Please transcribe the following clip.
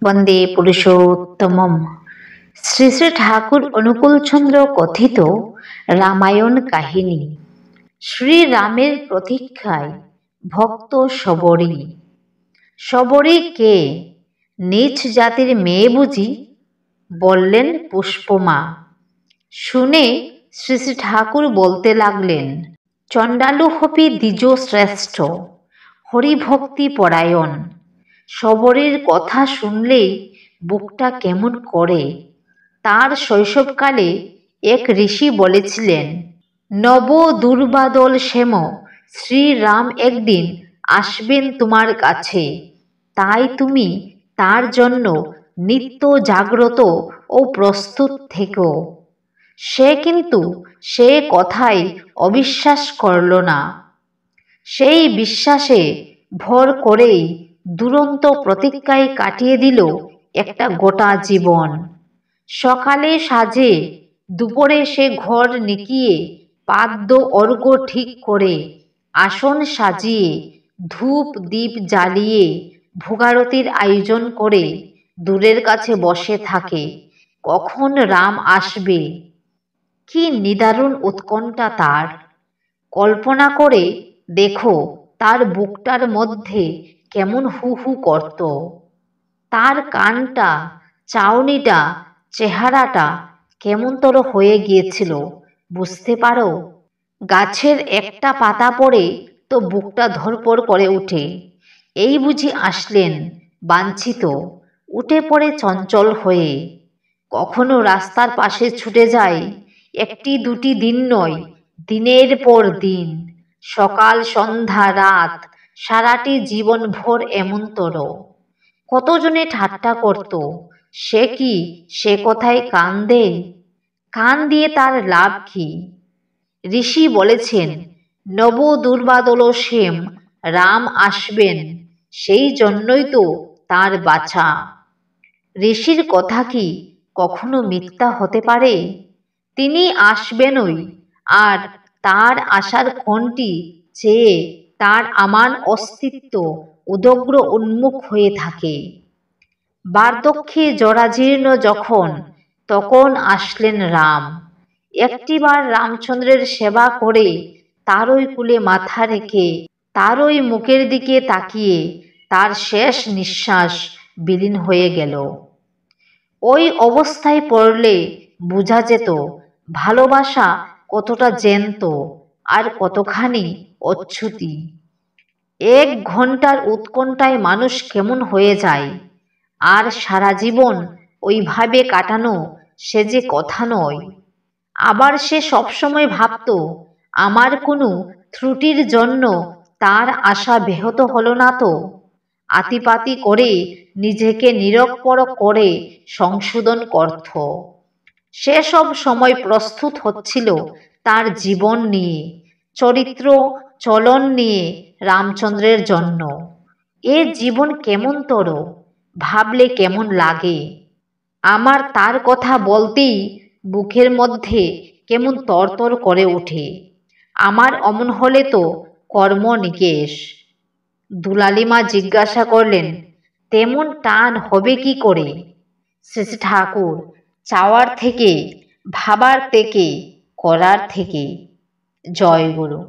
বন্দে পুরুষোত্তমম। শ্রী শ্রী ঠাকুর অনুকূলচন্দ্র কথিত রামায়ণ কাহিনী। শ্রীরামের প্রতীক্ষায় ভক্ত শবরী। শবরী কে? নীচ জাতির মেয়ে বুঝি? বললেন পুষ্পমা। শুনে শ্রী শ্রী ঠাকুর বলতে লাগলেন, চণ্ডালু হপি দ্বিজ শ্রেষ্ঠ, হরিভক্তি পরায়ণ। শবরীর কথা শুনলেই বুকটা কেমন করে। তার শৈশবকালে এক ঋষি বলেছিলেন, নব দুর্বাদল শ্যাম, শ্রীরাম একদিন আসবেন তোমার কাছে, তাই তুমি তার জন্য নিত্য জাগ্রত ও প্রস্তুত থেকো। সে কিন্তু সে কথাই অবিশ্বাস করল না। সেই বিশ্বাসে ভর করেই দুরন্ত প্রতিজ্ঞায় কাটিয়ে দিল একটা গোটা জীবন। সকালে সাজে, দুপুরে সে ঘর নিকিয়ে পাদ্য অর্ঘ্য ঠিক করে, আসন সাজিয়ে, ধূপ দীপ জ্বালিয়ে, ভোগারতির আয়োজন করে দূরের কাছে বসে থাকে কখন রাম আসবে। কি নিদারুণ উৎকণ্ঠা তার! কল্পনা করে দেখো তার বুকটার মধ্যে কেমন হু হু করত। তার কানটা, চাউনিটা, চেহারাটা কেমনতর হয়ে গিয়েছিল বুঝতে পারো? গাছের একটা পাতা পড়ে তো বুকটা ধড়পড় করে উঠে। এই বুঝি আসলেন বাঞ্ছিত, উঠে পড়ে চঞ্চল হয়ে। কখনো রাস্তার পাশে ছুটে যায়, একটি দুটি দিন নয়, দিনের পর দিন, সকাল সন্ধ্যা রাত, সারাটি জীবন ভোর এমনতর। কতজনে ঠাট্টা করত, সে কি সে কথায় কান দেয়? কান দিয়ে তার লাভ কি? ঋষি বলেছেন, নব দুর্বাদল শ্যাম, রাম আসবেন, সেই জন্যই তো তার বাছা। ঋষির কথা কি কখনো মিথ্যা হতে পারে? তিনি আসবেনই, আর তার আসার ক্ষণটি চেয়ে তার আমার অস্তিত্ব উদগ্র উন্মুখ হয়ে থাকে। বার্ধক্যে জরাজীর্ণ যখন, তখন আসলেন রাম। একটিবার রামচন্দ্রের সেবা করে, তারই কুলে মাথা রেখে, তারই মুখের দিকে তাকিয়ে তার শেষ নিঃশ্বাস বিলীন হয়ে গেল। ওই অবস্থায় পড়লে বোঝা যেত ভালোবাসা কতটা জ্যান্ত আর কতখানি অচ্যুতি। 1 ঘন্টার উৎকণ্ঠায় মানুষ কেমন হয়ে যায়, আর সারা জীবন ওইভাবে কাটানো সে যে কথা নয়। আবার সে সবসময় ভাবত, আমার কোনো ত্রুটির জন্য তার আশা ব্যাহত হলো না তো। আতিপাতি করে নিজেকে নিরক্ষর করে সংশোধন করত। সে সব সময় প্রস্তুত হচ্ছিল তার জীবন নিয়ে, চরিত্র চলন নিয়ে রামচন্দ্রের জন্য। এ জীবন কেমনতর, ভাবলে কেমন লাগে। আমার তার কথা বলতেই বুকের মধ্যে কেমন তরতর করে ওঠে। আমার অমন হলে তো কর্ম নিকেশ। দুলালিমা জিজ্ঞাসা করলেন, তেমন টান হবে কি করে? শ্রী শ্রী ঠাকুর, চাওয়ার থেকে, ভাবার থেকে, করার থেকে। জয় গুরু।